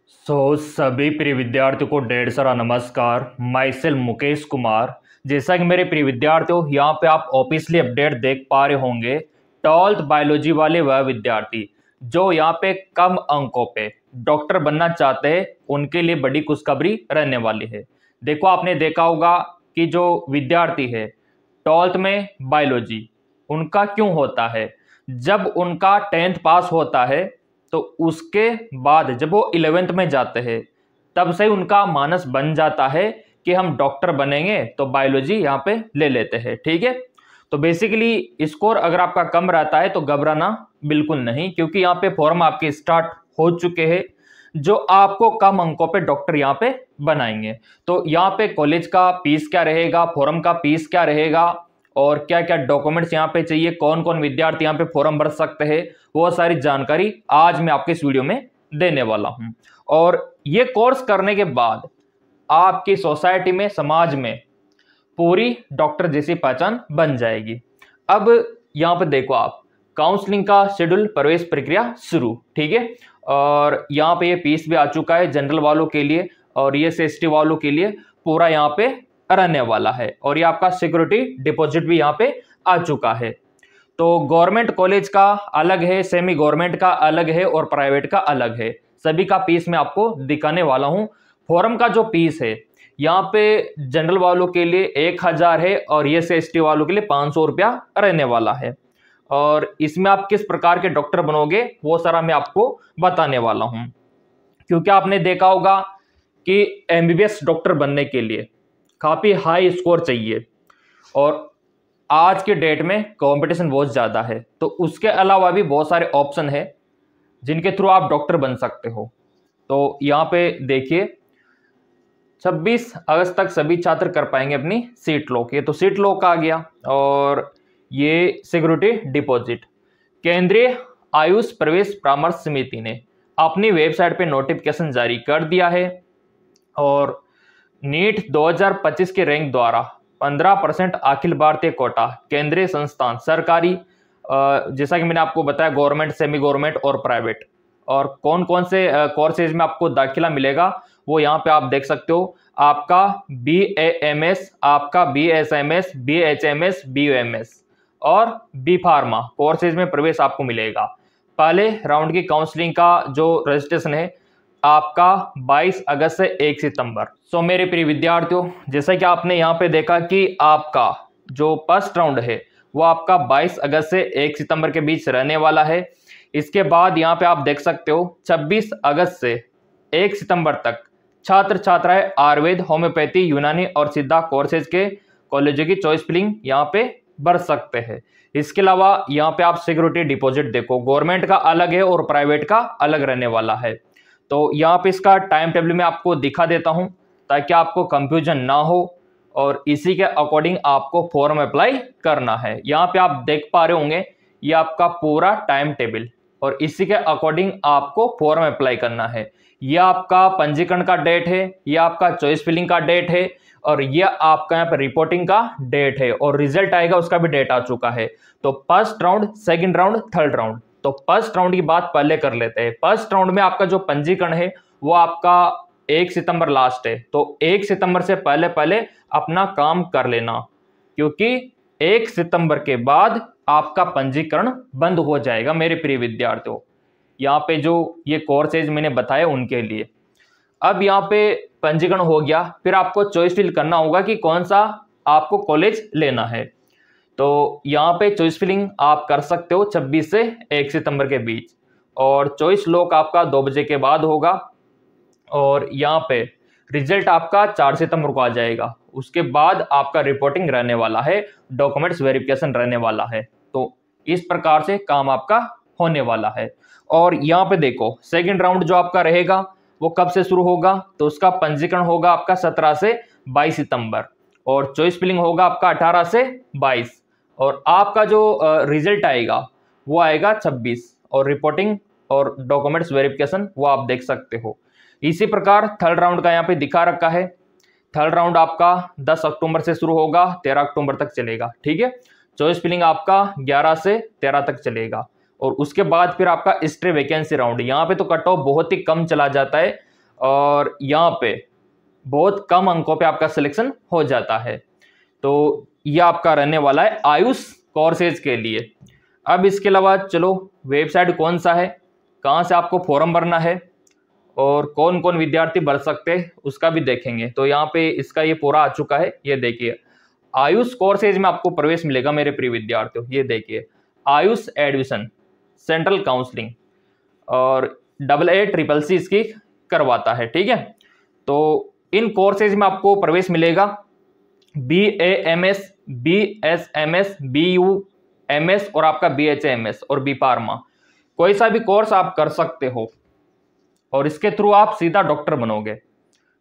सभी प्रिय विद्यार्थियों को ढेर सारा नमस्कार। My self Mukesh Kumar. जैसा कि मेरे प्रिय विद्यार्थियों यहाँ पे आप ऑफिशियली अपडेट देख पा रहे होंगे, 12th बायोलॉजी वाले वह विद्यार्थी जो यहाँ पे कम अंकों पे डॉक्टर बनना चाहते हैं उनके लिए बड़ी खुशखबरी रहने वाली है। देखो, आपने देखा होगा कि जो विद्यार्थी है 12th में बायोलॉजी उनका क्यों होता है, जब उनका 10th पास होता है तो उसके बाद जब वो 11th में जाते हैं तब से उनका मानस बन जाता है कि हम डॉक्टर बनेंगे, तो बायोलॉजी यहाँ पे ले लेते हैं। ठीक है, तो बेसिकली स्कोर अगर आपका कम रहता है तो घबराना बिल्कुल नहीं, क्योंकि यहाँ पे फॉर्म आपके स्टार्ट हो चुके हैं जो आपको कम अंकों पे डॉक्टर यहाँ पे बनाएंगे। तो यहाँ पे कॉलेज का फीस क्या रहेगा, फॉर्म का फीस क्या रहेगा और क्या क्या डॉक्यूमेंट्स यहाँ पे चाहिए, कौन कौन विद्यार्थी यहाँ पे फॉर्म भर सकते हैं, वो सारी जानकारी आज मैं आपके इस वीडियो में देने वाला हूं। और ये कोर्स करने के बाद आपकी सोसाइटी में, समाज में पूरी डॉक्टर जैसी पहचान बन जाएगी। अब यहाँ पे देखो आप, काउंसलिंग का शेड्यूल, प्रवेश प्रक्रिया शुरू। ठीक है, और यहाँ पे ये फीस भी आ चुका है जनरल वालों के लिए और ये ST वालों के लिए पूरा यहाँ पे रहने वाला है। और ये आपका सिक्योरिटी डिपॉजिट भी यहाँ पे आ चुका है। तो गवर्नमेंट कॉलेज का अलग है, सेमी गवर्नमेंट का अलग है और प्राइवेट का अलग है। सभी का फीस मैं आपको दिखाने वाला हूं। फॉर्म का जो फीस है यहाँ पे जनरल वालों के लिए 1000 है और ये ST वालों के लिए 500 रुपया रहने वाला है। और इसमें आप किस प्रकार के डॉक्टर बनोगे वो सारा मैं आपको बताने वाला हूं, क्योंकि आपने देखा होगा कि MBBS डॉक्टर बनने के लिए काफी हाई स्कोर चाहिए और आज के डेट में कंपटीशन बहुत ज़्यादा है। तो उसके अलावा भी बहुत सारे ऑप्शन है जिनके थ्रू आप डॉक्टर बन सकते हो। तो यहाँ पे देखिए, 26 अगस्त तक सभी छात्र कर पाएंगे अपनी सीट लॉक। ये तो सीट लॉक आ गया। और ये सिक्योरिटी डिपॉजिट केंद्रीय आयुष प्रवेश परामर्श समिति ने अपनी वेबसाइट पे नोटिफिकेशन जारी कर दिया है। और नीट 2025 के रैंक द्वारा 15% अखिल भारतीय कोटा केंद्रीय संस्थान सरकारी, जैसा कि मैंने आपको बताया, गवर्नमेंट, सेमी गवर्नमेंट और प्राइवेट, और कौन कौन से कोर्सेज में आपको दाखिला मिलेगा वो यहाँ पे आप देख सकते हो। आपका BAMS, आपका BSMS, BHMS, BUMS और B फार्मा कोर्सेज में प्रवेश आपको मिलेगा। पहले राउंड की काउंसलिंग का जो रजिस्ट्रेशन है आपका 22 अगस्त से 1 सितंबर। सो मेरे प्रिय विद्यार्थियों, जैसा कि आपने यहाँ पे देखा कि आपका जो फर्स्ट राउंड है वो आपका 22 अगस्त से 1 सितंबर के बीच रहने वाला है। इसके बाद यहाँ पे आप देख सकते हो 26 अगस्त से 1 सितंबर तक छात्र छात्राएं आयुर्वेद, होम्योपैथी, यूनानी और सिद्धा कोर्सेज के कॉलेजों की चॉइस फिलिंग यहाँ पे भर सकते हैं। इसके अलावा यहाँ पे आप सिक्योरिटी डिपॉजिट देखो, गवर्नमेंट का अलग है और प्राइवेट का अलग रहने वाला है। तो यहाँ पे इसका टाइम टेबल में आपको दिखा देता हूँ ताकि आपको कंफ्यूजन ना हो और इसी के अकॉर्डिंग आपको फॉर्म अप्लाई करना है। यहाँ पे आप देख पा रहे होंगे ये आपका पूरा टाइम टेबल और इसी के अकॉर्डिंग आपको फॉर्म अप्लाई करना है। ये आपका पंजीकरण का डेट है, ये आपका चॉइस फिलिंग का डेट है और ये आपका यहाँ पे रिपोर्टिंग का डेट है और रिजल्ट आएगा उसका भी डेट आ चुका है। तो first round, second round, third round. तो फर्स्ट राउंड की बात पहले कर लेते हैं। फर्स्ट राउंड में आपका जो पंजीकरण है वो आपका 1 सितंबर लास्ट है। तो 1 सितंबर से पहले पहले अपना काम कर लेना, क्योंकि 1 सितंबर के बाद आपका पंजीकरण बंद हो जाएगा मेरे प्रिय विद्यार्थियों। यहाँ पे जो ये कोर्सेज मैंने बताए उनके लिए। अब यहाँ पे पंजीकरण हो गया, फिर आपको चॉइस फिल करना होगा कि कौन सा आपको कॉलेज लेना है। तो यहाँ पे चॉइस फिलिंग आप कर सकते हो 26 से 1 सितंबर के बीच और चॉइस लॉक आपका 2 बजे के बाद होगा। और यहाँ पे रिजल्ट आपका 4 सितंबर को आ जाएगा। उसके बाद आपका रिपोर्टिंग रहने वाला है, डॉक्यूमेंट्स वेरिफिकेशन रहने वाला है। तो इस प्रकार से काम आपका होने वाला है। और यहाँ पे देखो, सेकेंड राउंड जो आपका रहेगा वो कब से शुरू होगा, तो उसका पंजीकरण होगा आपका 17 से 22 सितंबर और चॉइस फिलिंग होगा आपका 18 से 22 और आपका जो रिजल्ट आएगा वो आएगा 26 और रिपोर्टिंग और डॉक्यूमेंट्स वेरिफिकेशन वो आप देख सकते हो। इसी प्रकार थर्ड राउंड का यहाँ पे दिखा रखा है। थर्ड राउंड आपका 10 अक्टूबर से शुरू होगा, 13 अक्टूबर तक चलेगा। ठीक है, चॉइस फिलिंग आपका 11 से 13 तक चलेगा और उसके बाद फिर आपका स्ट्रे वैकेंसी राउंड। यहाँ पे तो कट ऑफ बहुत ही कम चला जाता है, और यहाँ पे बहुत कम अंकों पे आपका सिलेक्शन हो जाता है। तो ये आपका रहने वाला है आयुष कोर्सेज के लिए। अब इसके अलावा चलो वेबसाइट कौन सा है, कहाँ से आपको फॉर्म भरना है और कौन कौन विद्यार्थी भर सकते हैं उसका भी देखेंगे। तो यहाँ पे इसका ये पूरा आ चुका है, ये देखिए आयुष कोर्सेज में आपको प्रवेश मिलेगा मेरे प्रिय विद्यार्थियों। ये देखिए आयुष एडमिशन सेंट्रल काउंसलिंग और AA CCC इसकी करवाता है, ठीक है। तो इन कोर्सेज में आपको प्रवेश मिलेगा BAMS, BSMS, BUMS और आपका BHMS और B Pharma। कोई सा भी कोर्स आप कर सकते हो और इसके थ्रू आप सीधा डॉक्टर बनोगे,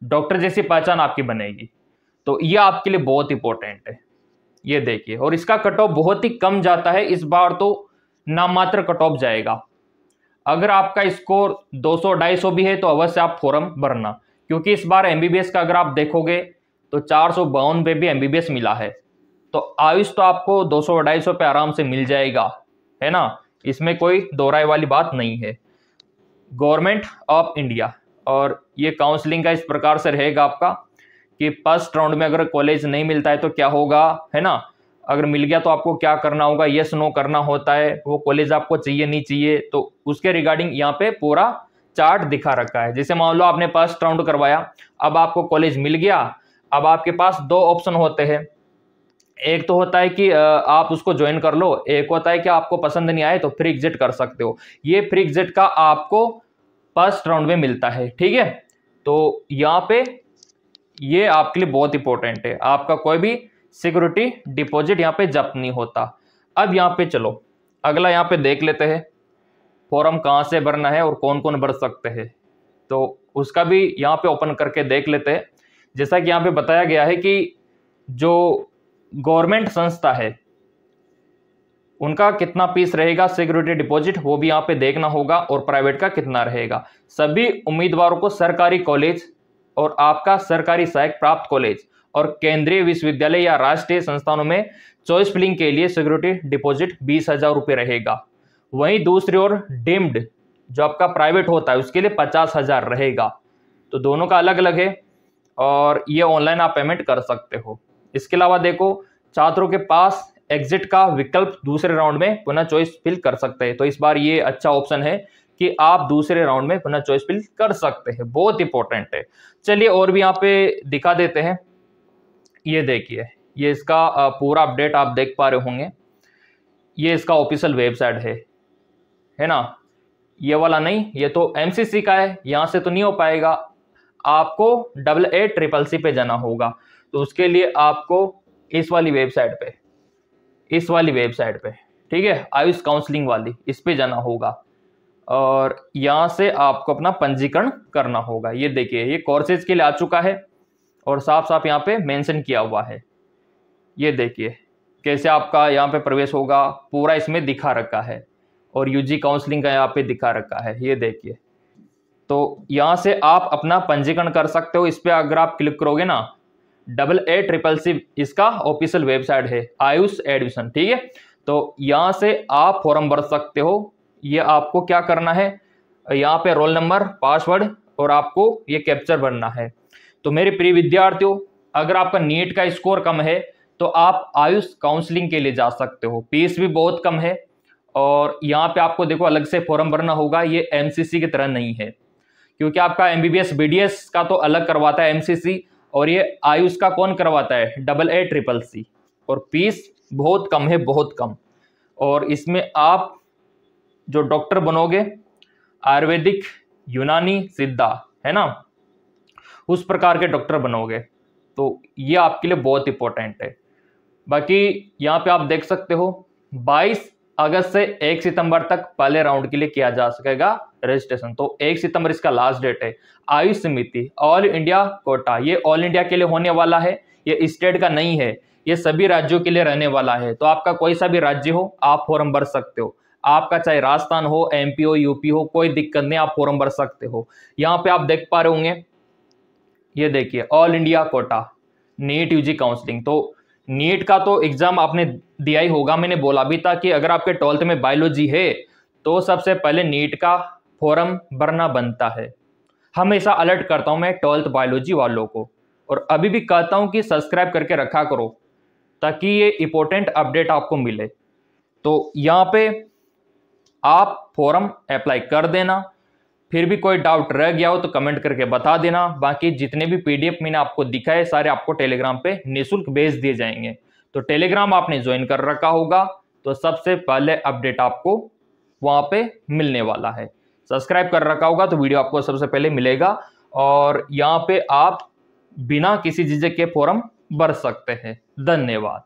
डॉक्टर जैसी पहचान आपकी बनेगी। तो ये आपके लिए बहुत इंपॉर्टेंट है, ये देखिए। और इसका कट ऑफ बहुत ही कम जाता है, इस बार तो नाम मात्र कट ऑफ जाएगा। अगर आपका स्कोर 200-250 भी है तो अवश्य आप फॉर्म भरना, क्योंकि इस बार MBBS का अगर आप देखोगे तो 452 पे भी MBBS मिला है। तो आयुष तो आपको 200-250 पे आराम से मिल जाएगा, है ना, इसमें कोई दो राय वाली बात नहीं है। Government of India. और ये काउंसलिंग का इस प्रकार से रहेगा आपका कि फर्स्ट राउंड में अगर कॉलेज नहीं मिलता है तो क्या होगा, है ना, अगर मिल गया तो आपको क्या करना होगा, यस नो करना होता है, वो कॉलेज आपको चाहिए नहीं चाहिए, तो उसके रिगार्डिंग यहाँ पे पूरा चार्ट दिखा रखा है। जैसे मान लो आपने फर्स्ट राउंड करवाया, अब आपको कॉलेज मिल गया, अब आपके पास दो ऑप्शन होते हैं। एक तो होता है कि आप उसको ज्वाइन कर लो, एक होता है कि आपको पसंद नहीं आए तो फ्री एग्जिट कर सकते हो। ये फ्री एग्जिट का आपको फर्स्ट राउंड में मिलता है, ठीक है। तो यहाँ पे ये आपके लिए बहुत इंपॉर्टेंट है, आपका कोई भी सिक्योरिटी डिपॉजिट यहाँ पे जब्त नहीं होता। अब यहाँ पे चलो अगला यहाँ पे देख लेते हैं फॉर्म कहाँ से भरना है और कौन कौन भर सकते हैं, तो उसका भी यहाँ पे ओपन करके देख लेते हैं। जैसा कि यहाँ पे बताया गया है कि जो गवर्नमेंट संस्था है उनका कितना फीस रहेगा सिक्योरिटी डिपॉजिट, वो भी यहाँ पे देखना होगा, और प्राइवेट का कितना रहेगा। सभी उम्मीदवारों को सरकारी कॉलेज और आपका सरकारी सहायक प्राप्त कॉलेज और केंद्रीय विश्वविद्यालय या राष्ट्रीय संस्थानों में चॉइस फिलिंग के लिए सिक्योरिटी डिपॉजिट 20,000 रुपये रहेगा। वहीं दूसरी ओर डीम्ड जो आपका प्राइवेट होता है उसके लिए 50,000 रहेगा। तो दोनों का अलग अलग है और ये ऑनलाइन आप पेमेंट कर सकते हो। इसके अलावा देखो छात्रों के पास एग्जिट का विकल्प दूसरे राउंड में पुनः चॉइस फिल कर सकते हैं। तो इस बार ये अच्छा ऑप्शन है कि आप दूसरे राउंड में पुनः चॉइस फिल कर सकते हैं, बहुत इंपॉर्टेंट है। चलिए और भी यहाँ पे दिखा देते हैं। ये देखिए ये इसका पूरा अपडेट आप देख पा रहे होंगे, ये इसका ऑफिशियल वेबसाइट है ना। ये वाला नहीं, ये तो MCC का है, यहाँ से तो नहीं हो पाएगा, आपको AA CCC पे जाना होगा। तो उसके लिए आपको इस वाली वेबसाइट पे, ठीक है, आयुष काउंसलिंग वाली, इस पे जाना होगा और यहाँ से आपको अपना पंजीकरण करना होगा। ये देखिए ये कोर्सेज के लिए आ चुका है और साफ साफ यहाँ पे मेंशन किया हुआ है। ये देखिए कैसे आपका यहाँ पे प्रवेश होगा, पूरा इसमें दिखा रखा है, और UG काउंसलिंग का यहाँ पे दिखा रखा है। ये देखिए, तो यहाँ से आप अपना पंजीकरण कर सकते हो। इस पर अगर आप क्लिक करोगे ना, AA CCC इसका ऑफिशियल वेबसाइट है आयुष एडमिशन, ठीक है। तो यहाँ से आप फॉर्म भर सकते हो। ये आपको क्या करना है, यहाँ पे रोल नंबर, पासवर्ड और आपको ये कैप्चर भरना है। तो मेरे प्रिय विद्यार्थियों, अगर आपका नीट का स्कोर कम है तो आप आयुष काउंसलिंग के लिए जा सकते हो। फीस भी बहुत कम है और यहाँ पे आपको देखो अलग से फॉर्म भरना होगा, ये MCC की तरह नहीं है, क्योंकि आपका MBBS BDS का तो अलग करवाता है MCC, और ये आयुष का कौन करवाता है, AA CCC, और फीस बहुत कम है, बहुत कम। और इसमें आप जो डॉक्टर बनोगे आयुर्वेदिक, यूनानी, सिद्धा, है ना, उस प्रकार के डॉक्टर बनोगे। तो ये आपके लिए बहुत इंपॉर्टेंट है। बाकी यहाँ पे आप देख सकते हो 22 अगस्त से 1 सितंबर तक पहले राउंड के लिए किया जा सकेगा रजिस्ट्रेशन। तो 1 सितंबर इसका लास्ट डेट है। आयुष समिति ऑल इंडिया कोटा, ये ऑल इंडिया के लिए होने वाला है, ये स्टेट का नहीं है, ये सभी राज्यों के लिए रहने वाला है। तो आपका कोई सा भी राज्य हो आप फॉर्म भर सकते हो, आपका चाहे राजस्थान हो, MP हो, UP हो, कोई दिक्कत नहीं, आप फॉर्म भर सकते हो। यहाँ पे आप देख पा रहे होंगे, ये देखिए all India quota NEET UG counselling. तो नीट का तो एग्जाम आपने दिया ही होगा, मैंने बोला भी था कि अगर आपके 12th में बायोलॉजी है तो सबसे पहले नीट का फॉर्म भरना बनता है। हमेशा अलर्ट करता हूं मैं 12th बायोलॉजी वालों को, और अभी भी कहता हूं कि सब्सक्राइब करके रखा करो ताकि ये इंपॉर्टेंट अपडेट आपको मिले। तो यहाँ पे आप फॉर्म अप्लाई कर देना। फिर भी कोई डाउट रह गया हो तो कमेंट करके बता देना। बाकी जितने भी पीडीएफ मैंने आपको दिखाए सारे आपको टेलीग्राम पे निःशुल्क भेज दिए जाएंगे। तो टेलीग्राम आपने ज्वाइन कर रखा होगा तो सबसे पहले अपडेट आपको वहां पे मिलने वाला है। सब्सक्राइब कर रखा होगा तो वीडियो आपको सबसे पहले मिलेगा, और यहाँ पे आप बिना किसी झिझक के फॉर्म भर सकते हैं। धन्यवाद।